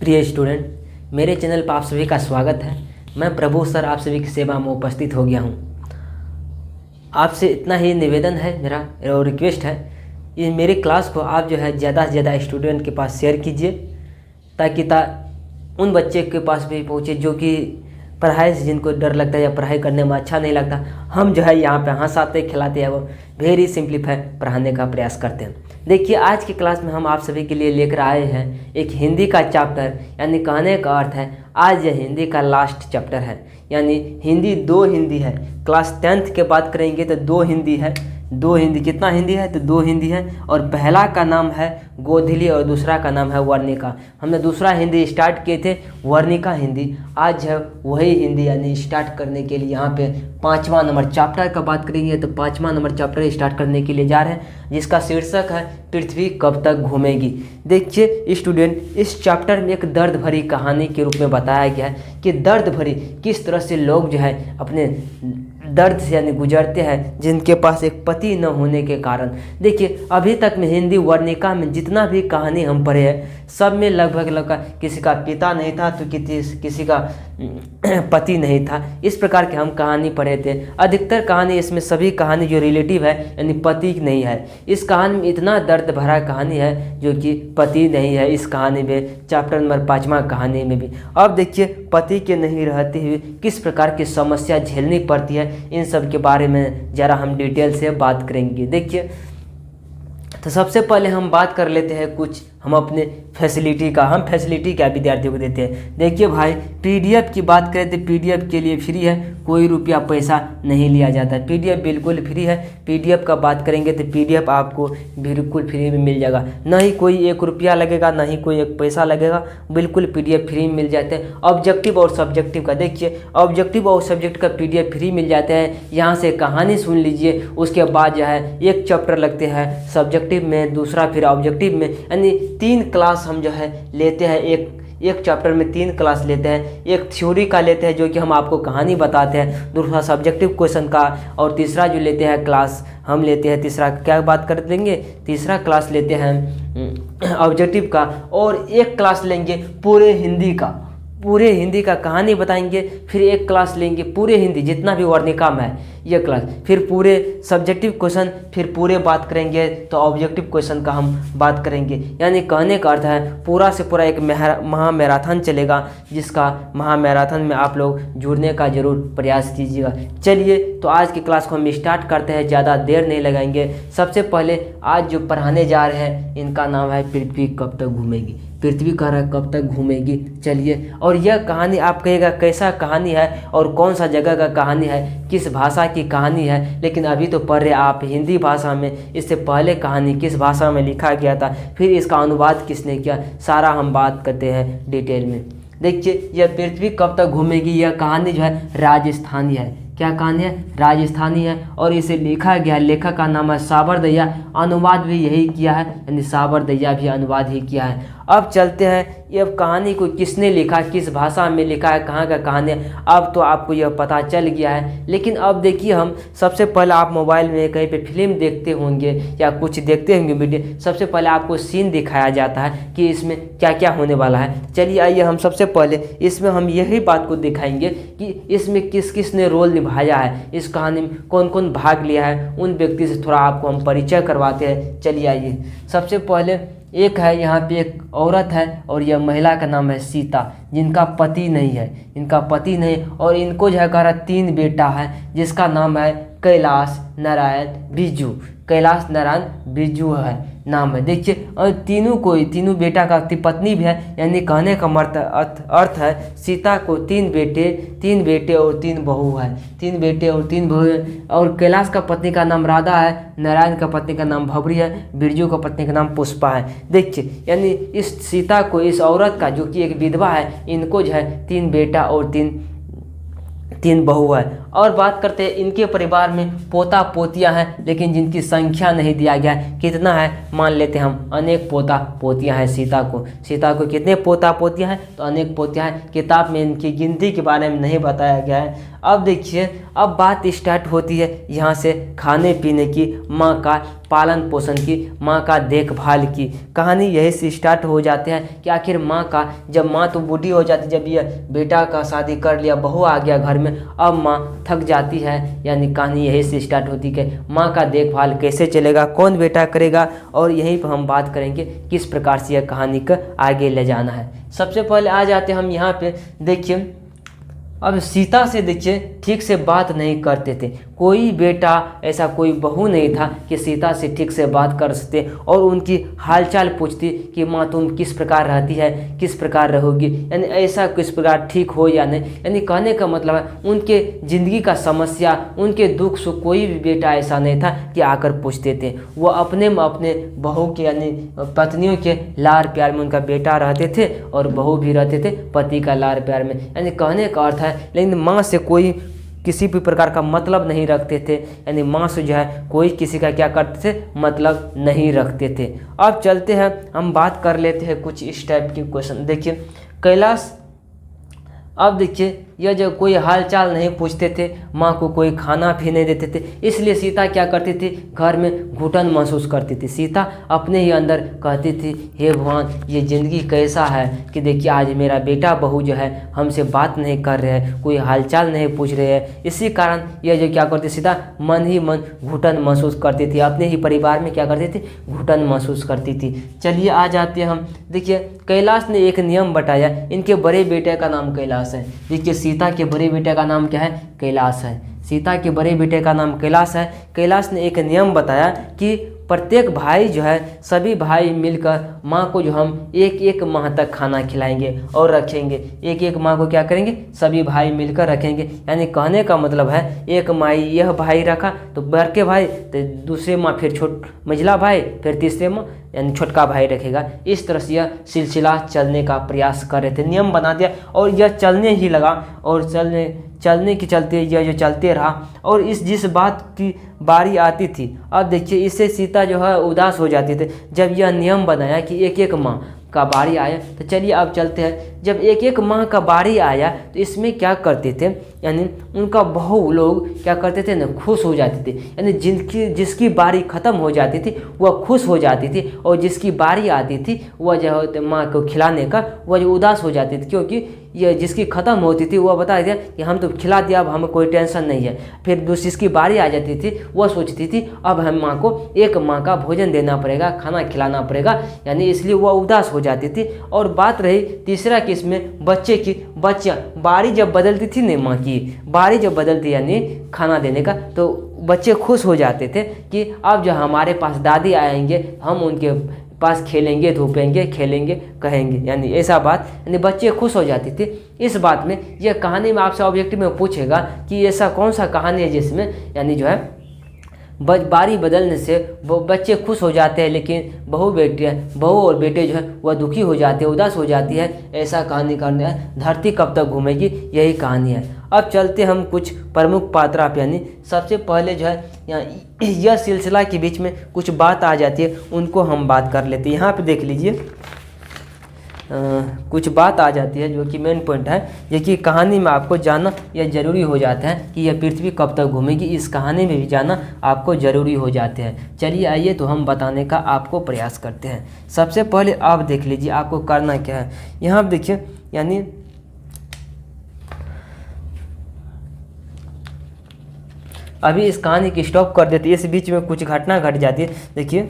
प्रिय स्टूडेंट, मेरे चैनल पर आप सभी का स्वागत है। मैं प्रभु सर आप सभी की सेवा में उपस्थित हो गया हूँ। आपसे इतना ही निवेदन है मेरा और रिक्वेस्ट है, ये मेरी क्लास को आप ज़्यादा से ज़्यादा स्टूडेंट के पास शेयर कीजिए ताकि उन बच्चे के पास भी पहुँचे जो कि पढ़ाई से जिनको डर लगता है या पढ़ाई करने में अच्छा नहीं लगता। हम यहाँ पे हंसाते खिलाते हैं, वो वेरी सिंपलीफाई पढ़ाने का प्रयास करते हैं। देखिए, आज की क्लास में हम आप सभी के लिए लेकर आए हैं एक हिंदी का चैप्टर, यानी कहने का अर्थ है आज यह हिंदी का लास्ट चैप्टर है। यानी हिंदी दो हिंदी है। क्लास 10th के बात करेंगे तो दो हिंदी है। दो हिंदी कितना हिंदी है तो दो हिंदी है, और पहला का नाम है गोधली और दूसरा का नाम है वर्णिका। हमने दूसरा हिंदी स्टार्ट किए थे वर्णिका हिंदी। आज है वही हिंदी, यानी स्टार्ट करने के लिए यहाँ पे 5वां नंबर चैप्टर का बात करेंगे तो 5वां नंबर चैप्टर स्टार्ट करने के लिए जा रहे हैं, जिसका शीर्षक है पृथ्वी कब तक घूमेगी। देखिए स्टूडेंट, इस चैप्टर में एक दर्द भरी कहानी के रूप में बताया गया है कि दर्द भरी किस तरह से लोग अपने दर्द से यानी गुजरते हैं जिनके पास एक पति न होने के कारण। देखिए, अभी तक में हिंदी वर्णिका में जितना भी कहानी हम पढ़े हैं सब में लगभग किसी का पिता नहीं था तो किसी का पति नहीं था, इस प्रकार के हम कहानी पढ़े थे। अधिकतर कहानी इसमें सभी कहानी जो रिलेटिव है यानी पति नहीं है। इस कहानी में इतना दर्द भरा कहानी है जो कि पति नहीं है इस कहानी में, चैप्टर नंबर 5वां कहानी में भी। अब देखिए, पति के नहीं रहते हुए किस प्रकार की समस्या झेलनी पड़ती है, इन सब के बारे में ज़रा हम डिटेल से बात करेंगे। देखिए, तो सबसे पहले हम बात कर लेते हैं कुछ हम अपने फैसिलिटी का। हम फैसिलिटी क्या विद्यार्थियों को देते हैं। देखिए भाई, पीडीएफ की बात करें तो पीडीएफ के लिए फ्री है, कोई रुपया पैसा नहीं लिया जाता है। पीडीएफ बिल्कुल फ्री है। पीडीएफ का बात करेंगे तो पीडीएफ आपको बिल्कुल फ्री में मिल जाएगा, ना ही कोई 1 रुपया लगेगा, ना ही कोई 1 पैसा लगेगा, बिल्कुल पीडीएफ फ्री में मिल जाते हैं। ऑब्जेक्टिव और सब्जेक्टिव का देखिए, ऑब्जेक्टिव और सब्जेक्ट का पीडीएफ फ्री मिल जाते हैं। यहाँ से कहानी सुन लीजिए, उसके बाद एक चैप्टर लगते हैं सब्जेक्टिव में, दूसरा फिर ऑब्जेक्टिव में, यानी 3 क्लास हम लेते हैं। एक चैप्टर में 3 क्लास लेते हैं। एक थ्योरी का लेते हैं जो कि हम आपको कहानी बताते हैं, दूसरा सब्जेक्टिव क्वेश्चन का, और तीसरा जो लेते हैं क्लास हम लेते हैं, तीसरा क्या बात कर देंगे, तीसरा क्लास लेते हैं ऑब्जेक्टिव का, और एक क्लास लेंगे पूरे हिंदी का। पूरे हिंदी का कहानी बताएंगे, फिर एक क्लास लेंगे पूरे हिंदी जितना भी वर्णिका में है ये क्लास, फिर पूरे सब्जेक्टिव क्वेश्चन, फिर पूरे बात करेंगे तो ऑब्जेक्टिव क्वेश्चन का हम बात करेंगे। यानी कहने का अर्थ है पूरा से पूरा एक महा मैराथन चलेगा, जिसका महा मैराथन में आप लोग जुड़ने का जरूर प्रयास कीजिएगा। चलिए, तो आज की क्लास को हम स्टार्ट करते हैं, ज़्यादा देर नहीं लगाएंगे। सबसे पहले आज जो पढ़ाने जा रहे हैं इनका नाम है पृथ्वी कब तक घूमेगी। पृथ्वी कब तक घूमेगी। चलिए, और यह कहानी आप कहिएगा कैसा कहानी है और कौन सा जगह का कहानी है, किस भाषा की कहानी है। लेकिन अभी तो पढ़ रहे आप हिंदी भाषा में, इससे पहले कहानी किस भाषा में लिखा गया था, फिर इसका अनुवाद किसने किया, सारा हम बात करते हैं डिटेल में। देखिए, यह पृथ्वी कब तक घूमेगी, यह कहानी राजस्थानी है। क्या कहानी है? राजस्थानी है, और इसे लिखा गया, लेखक का नाम है साबर दहिया, अनुवाद भी यही किया है, यानी साबर दहिया भी अनुवाद ही किया है। अब चलते हैं, ये कहानी को किसने लिखा, किस भाषा में लिखा है, कहाँ का कहानी है, अब तो आपको यह पता चल गया है। लेकिन अब देखिए, हम सबसे पहले आप मोबाइल में कहीं पे फिल्म देखते होंगे या कुछ देखते होंगे वीडियो, सबसे पहले आपको सीन दिखाया जाता है कि इसमें क्या क्या होने वाला है। चलिए आइए, हम सबसे पहले इसमें हम यही बात को दिखाएंगे कि इसमें किस किस ने रोल निभाया है, इस कहानी में कौन कौन भाग लिया है, उन व्यक्ति से थोड़ा आपको हम परिचय करवाते हैं। चलिए आइए, सबसे पहले एक है यहाँ पे एक औरत है, और यह महिला का नाम है सीता, जिनका पति नहीं है, इनका पति नहीं, और इनको 3 बेटा है, जिसका नाम है कैलाश नारायण बिरजू। कैलाश नारायण बिरजू है नाम है। देखिए, और तीनों बेटा का पत्नी भी है, यानी कहने का अर्थ है सीता को 3 बेटे और 3 बहू है। 3 बेटे और 3 बहू है, और कैलाश का पत्नी का नाम राधा है, नारायण का पत्नी का नाम भवरी है, बिरजू का पत्नी का नाम पुष्पा है। देखिए, यानी इस सीता को, इस औरत का जो कि एक विधवा है, इनको 3 बेटा और 3 बहू है। और बात करते हैं इनके परिवार में पोता पोतियां हैं, लेकिन जिनकी संख्या नहीं दिया गया है। कितना है, मान लेते हैं हम अनेक पोता पोतियां हैं सीता को कितने पोता पोतियां हैं, तो अनेक पोतियां हैं। किताब में इनकी गिनती के बारे में नहीं बताया गया है। अब देखिए, अब बात स्टार्ट होती है यहाँ से खाने पीने की, माँ का पालन पोषण की, माँ का देखभाल की कहानी यही से स्टार्ट हो जाते हैं कि आखिर माँ का, जब माँ तो बूढ़ी हो जाती, जब ये बेटा का शादी कर लिया, बहू आ गया घर में, अब माँ थक जाती है, यानी कहानी यही से स्टार्ट होती है कि माँ का देखभाल कैसे चलेगा, कौन बेटा करेगा, और यहीं पर हम बात करेंगे किस प्रकार से यह कहानी को आगे ले जाना है। सबसे पहले आ जाते हम यहाँ पे, देखिए अब सीता से देखिए ठीक से बात नहीं करते थे, कोई बेटा ऐसा कोई बहू नहीं था कि सीता से ठीक से बात कर सकते और उनकी हालचाल पूछती कि माँ तुम किस प्रकार रहती है, किस प्रकार रहोगी, यानी ऐसा किस प्रकार ठीक हो या नहीं। यानी कहने का मतलब है उनके ज़िंदगी का समस्या, उनके दुख सुख कोई भी बेटा ऐसा नहीं था कि आकर पूछते थे। वो अपने बहू के यानी पत्नियों के लाड़ प्यार में उनका बेटा रहते थे और बहू भी रहते थे पति का लाड़ प्यार में, यानी कहने का अर्थ है। लेकिन माँ से कोई किसी भी प्रकार का मतलब नहीं रखते थे, यानी माँ से जो है कोई किसी का क्या करते थे, मतलब नहीं रखते थे। अब चलते हैं, हम बात कर लेते हैं कुछ इस टाइप के क्वेश्चन। देखिए कैलाश, अब देखिए यह जो कोई हालचाल नहीं पूछते थे, माँ को कोई खाना भी नहीं देते थे, इसलिए सीता क्या करती थी, घर में घुटन महसूस करती थी। सीता अपने ही अंदर कहती थी, हे भगवान ये ज़िंदगी कैसा है कि देखिए आज मेरा बेटा बहू जो है हमसे बात नहीं कर रहे हैं, कोई हालचाल नहीं पूछ रहे हैं। इसी कारण यह जो क्या करती सीता मन ही मन घुटन महसूस करती थी, अपने ही परिवार में क्या करती थी, घुटन महसूस करती थी। चलिए आ जाते हैं हम, देखिए कैलाश ने एक नियम बताया, इनके बड़े बेटे का नाम कैलाश है। देखिए सीता के बड़े बेटे का नाम क्या है, कैलाश है। सीता के बड़े बेटे का नाम कैलाश है। कैलाश ने एक नियम बताया कि प्रत्येक भाई जो है, सभी भाई मिलकर माँ को जो हम एक एक माह तक खाना खिलाएंगे और रखेंगे। एक एक माह को क्या करेंगे, सभी भाई मिलकर रखेंगे। यानी कहने का मतलब है एक माई यह भाई रखा तो बड़के भाई, तो दूसरे माँ फिर मझला भाई, फिर तीसरे माँ यानी छोटका भाई रखेगा। इस तरह से यह सिलसिला चलने का प्रयास कर रहे थे, नियम बना दिया और यह चलने ही लगा। और चलने के चलते यह जो चलते रहा और जिस बात की बारी आती थी, अब देखिए इससे सीता जो है उदास हो जाती थी। जब यह नियम बनाया कि एक एक माह का बारी आया, तो चलिए अब चलते हैं। जब एक एक माह का बारी आया तो इसमें क्या करते थे, यानी उनका बहू लोग क्या करते थे ना, खुश हो जाते थे। यानी जिसकी बारी ख़त्म हो जाती थी वह खुश हो जाती थी और जिसकी बारी आती थी वह जो है माँ को खिलाने का वह जो उदास हो जाती थी, क्योंकि ये जिसकी ख़त्म होती थी वह बता दिया कि हम तो खिला दिया, अब हमें कोई टेंशन नहीं है। फिर दूसरी जिसकी बारी आ जाती थी वह सोचती थी अब हम माँ को एक माँ का भोजन देना पड़ेगा, खाना खिलाना पड़ेगा, यानी इसलिए वह उदास हो जाती थी। और बात रही तीसरा कि इसमें बच्चे की, बच्चा बारी जब बदलती थी ना, माँ की बारी जब बदलती यानी खाना देने का, तो बच्चे खुश हो जाते थे कि अब जो हमारे पास दादी आएंगे हम उनके पास खेलेंगे, धूपेंगे, खेलेंगे, कहेंगे, यानी ऐसा बात, यानी बच्चे खुश हो जाते थे। इस बात में यह कहानी में आपसे ऑब्जेक्टिव में पूछेगा कि ऐसा कौन सा कहानी है जिसमें यानी जो है बारी बदलने से वो बच्चे खुश हो जाते हैं, लेकिन बहू और बेटे जो है वह दुखी हो जाते हैं, उदास हो जाती है। ऐसा कहानी करने है, धरती कब तक घूमेगी, यही कहानी है। अब चलते हम कुछ प्रमुख पात्र आप, यानी सबसे पहले जो है यह सिलसिला के बीच में कुछ बात आ जाती है, उनको हम बात कर लेते हैं। यहाँ पे देख लीजिए कुछ बात आ जाती है जो कि मेन पॉइंट है, ये कि कहानी में आपको जानना यह ज़रूरी हो जाता है कि यह पृथ्वी कब तक घूमेगी, इस कहानी में भी जानना आपको ज़रूरी हो जाते हैं। चलिए आइए तो हम बताने का आपको प्रयास करते हैं। सबसे पहले आप देख लीजिए आपको करना क्या है। यहाँ देखिए, यानी अभी इस कहानी की स्टॉप कर देते, इस बीच में कुछ घटना घट जाती है। देखिए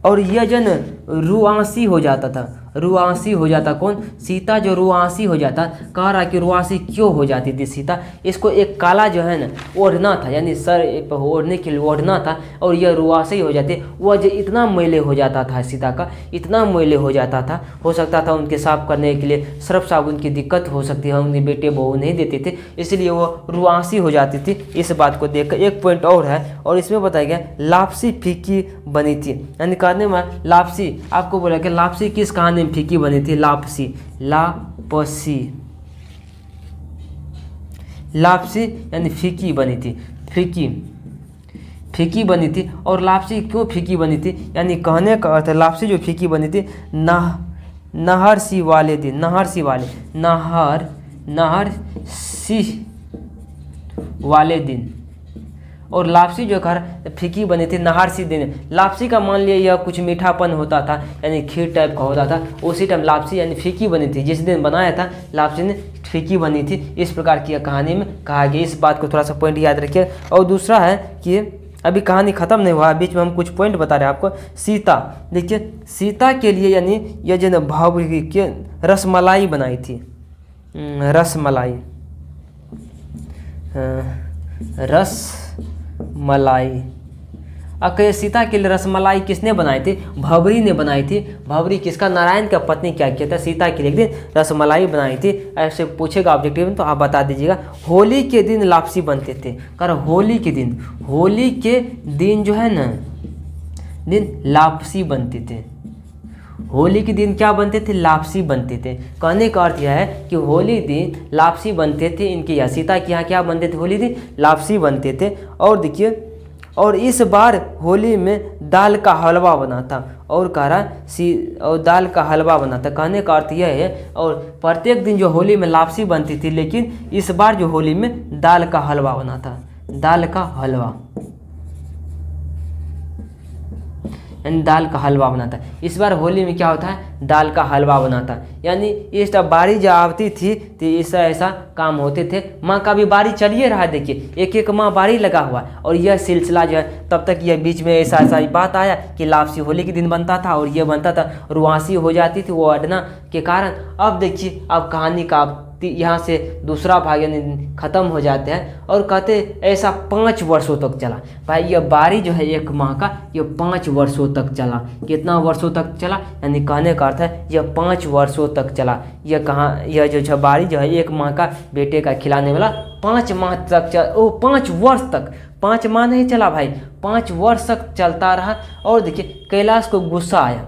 और यह जन रुआंसी हो जाता था, रुआंसी हो जाता कौन, सीता जो रुआंसी हो जाता, कह रहा कि रुआंसी क्यों हो जाती थी सीता, इसको एक काला जो है ना ओढ़ना था, यानी सर पर ओढ़ने के लिए ओढ़ना था और यह रुआंसी हो जाते। वह जो इतना मैले हो जाता था सीता का, इतना मैले हो जाता था, हो सकता था उनके साफ करने के लिए सर्फ साबुन की दिक्कत हो सकती है, उनके बेटे बहू नहीं देते थे, इसलिए वो रुआंसी हो जाती थी। इस बात को देखकर एक पॉइंट और है, और इसमें बताया गया लापसी फीकी बनी थी, यानी कहने में लापसी आपको बोला कि लापसी किस कहानी में फीकी बनी थी, लापसी, लापसी लापसी यानी फीकी बनी थी, फीकी बनी थी। और लापसी क्यों फीकी बनी थी, यानी कहने का अर्थ है लापसी जो फीकी बनी थी नहर सी वाले दिन, नहर सी वाले दिन। और लापसी जो कर फीकी बनी थी नहर सी दिन। लापसी का मान लिया यह कुछ मीठापन होता था, यानी खीर टाइप का होता था, उसी टाइम लापसी यानी फीकी बनी थी। जिस दिन बनाया था लापसी ने फीकी बनी थी, इस प्रकार की कहानी में कहा गया। इस बात को थोड़ा सा पॉइंट याद रखिए। और दूसरा है कि अभी कहानी ख़त्म नहीं हुआ, बीच में हम कुछ पॉइंट बता रहे हैं आपको। सीता, देखिए सीता के लिए यानी यह जो भावरी के रसमलाई बनाई थी, रसमलाई अके सीता के लिए रसमलाई किसने बनाई थी, भवरी ने बनाई थी। भवरी किसका, नारायण का पत्नी क्या किया था, सीता के लिए एक दिन रसमलाई बनाई थी। ऐसे पूछेगा ऑब्जेक्टिव में तो आप बता दीजिएगा। होली के दिन लापसी बनते थे, कर होली के दिन जो है ना दिन लापसी बनते थे। होली के दिन क्या बनते थे, लापसी बनते थे। कहने का अर्थ यह है कि होली दिन लापसी बनते थे। इनके यहाँ सीता के यहाँ क्या बनते थे, होली दिन लापसी बनते थे। और देखिए, और इस बार होली में दाल का हलवा बना था। और कह रहा और दाल का हलवा बना था। कहने का अर्थ यह है, और प्रत्येक दिन जो होली में लापसी बनती थी, लेकिन इस बार जो होली में दाल का हलवा बना था, दाल का हलवा यानी दाल का हलवा बनाता है। इस बार होली में क्या होता है, दाल का हलवा बनाता है। यानी इस बारी जब आती थी तो ऐसा काम होते थे। माँ का भी बारी चलिए रहा है, देखिए एक एक माँ बारी लगा हुआ है। और यह सिलसिला जो है तब तक यह बीच में ऐसा बात आया कि लापसी होली के दिन बनता था और यह बनता था, रुआसी हो जाती थी वो अडना के कारण। अब देखिए, अब कहानी का यहाँ से दूसरा भाग यानी ख़त्म हो जाते हैं। और कहते ऐसा 5 वर्षों तक चला। भाई यह बारी जो है 1 माह का, यह 5 वर्षों तक चला। कितना वर्षों तक चला, यानी कहने का अर्थ है यह 5 वर्षों तक चला। यह जो बारी जो है 1 माह का बेटे का खिलाने वाला 5 माह तक 5 वर्ष तक, 5 माह नहीं चला भाई, 5 वर्ष तक चलता रहा। और देखिए कैलाश को गुस्सा आया।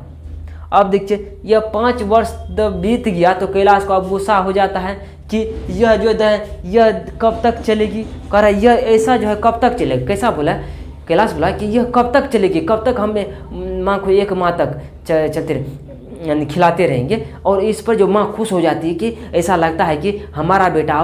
अब देखिए यह 5 वर्ष बीत गया तो कैलाश को अब गुस्सा हो जाता है कि यह जो है यह कब तक चलेगी। कह रहा है यह ऐसा जो है कब तक चलेगा। कैसा बोला, कैलाश बोला कि यह कब तक चलेगी, कब तक हमें माँ को 1 माह तक चलते रहे यानी खिलाते रहेंगे। और इस पर जो माँ खुश हो जाती है कि ऐसा लगता है कि हमारा बेटा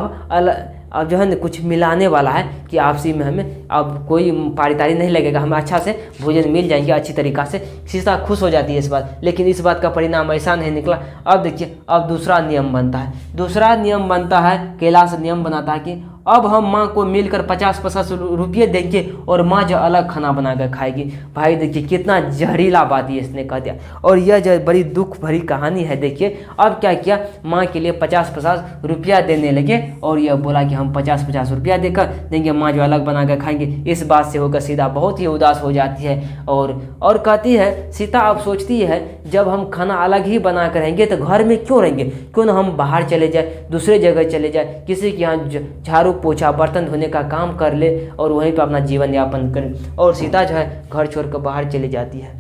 अब जो है ना कुछ मिलाने वाला है, कि आपसी में हमें अब कोई पारितारी नहीं लगेगा, हमें अच्छा से भोजन मिल जाएंगे अच्छी तरीक़ा से। सीता खुश हो जाती है इस बात। लेकिन इस बात का परिणाम ऐसा नहीं निकला। अब देखिए, अब दूसरा नियम बनता है। दूसरा नियम बनता है, कैलाश नियम बनाता है कि अब हम माँ को मिलकर 50-50 रुपये देंगे और माँ जो अलग खाना बना कर खाएगी। भाई देखिए कितना जहरीला बात ये इसने कह दिया। और यह जो बड़ी दुख भरी कहानी है। देखिए अब क्या किया, माँ के लिए 50-50 रुपया देने लगे। और यह बोला कि हम 50-50 रुपया देकर देंगे, माँ जो अलग बना कर खाएंगे। इस बात से होकर सीता बहुत ही उदास हो जाती है। और कहती है सीता, अब सोचती है जब हम खाना अलग ही बना कर रहेंगे तो घर में क्यों रहेंगे, क्यों ना हम बाहर चले जाए, दूसरे जगह चले जाए, किसी के यहाँ झाड़ू पोछा बर्तन धोने का काम कर ले और वहीं पर अपना जीवन यापन करें। और सीता जो है घर छोड़कर बाहर चली जाती है।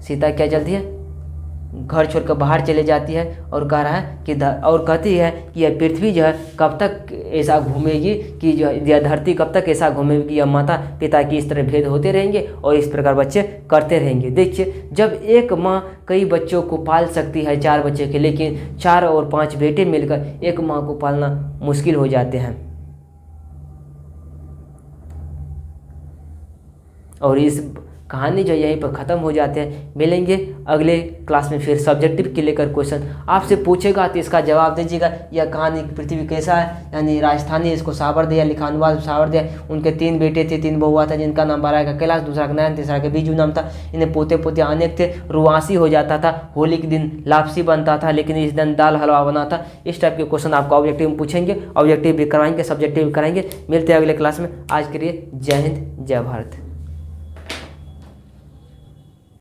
सीता क्या चलती है, घर छोड़कर बाहर चले जाती है। और कह रहा है कि और कहती है कि यह पृथ्वी जो है कब तक ऐसा घूमेगी, कि जो यह धरती कब तक ऐसा घूमेगी कि यह माता पिता की इस तरह भेद होते रहेंगे और इस प्रकार बच्चे करते रहेंगे। देखिए जब एक माँ कई बच्चों को पाल सकती है, 4 बच्चे के, लेकिन 4 और 5 बेटे मिलकर एक माँ को पालना मुश्किल हो जाते हैं। और इस कहानी जो यहीं पर ख़त्म हो जाते हैं। मिलेंगे अगले क्लास में फिर सब्जेक्टिव के लेकर क्वेश्चन आपसे पूछेगा तो इसका जवाब दीजिएगा। यह कहानी पृथ्वी कैसा है, यानी राजस्थानी इसको सावर दिया, लिखा अनुवाद सावर दिया। उनके 3 बेटे थे, 3 बहुआ था, जिनका नाम बारह का कैलाश, दूसरा का नयन, तीसरा का बीजू नाम था। इन्हें पोते पोते अनेक थे। रुआसी हो जाता था, होली के दिन लापसी बनता था, लेकिन इस दिन दाल हलवा बना था। इस टाइप के क्वेश्चन आपको ऑब्जेक्टिव में पूछेंगे, ऑब्जेक्टिव भी करवाएंगे, सब्जेक्टिव भी कराएंगे। मिलते हैं अगले क्लास में। आज के लिए जय हिंद, जय भारत।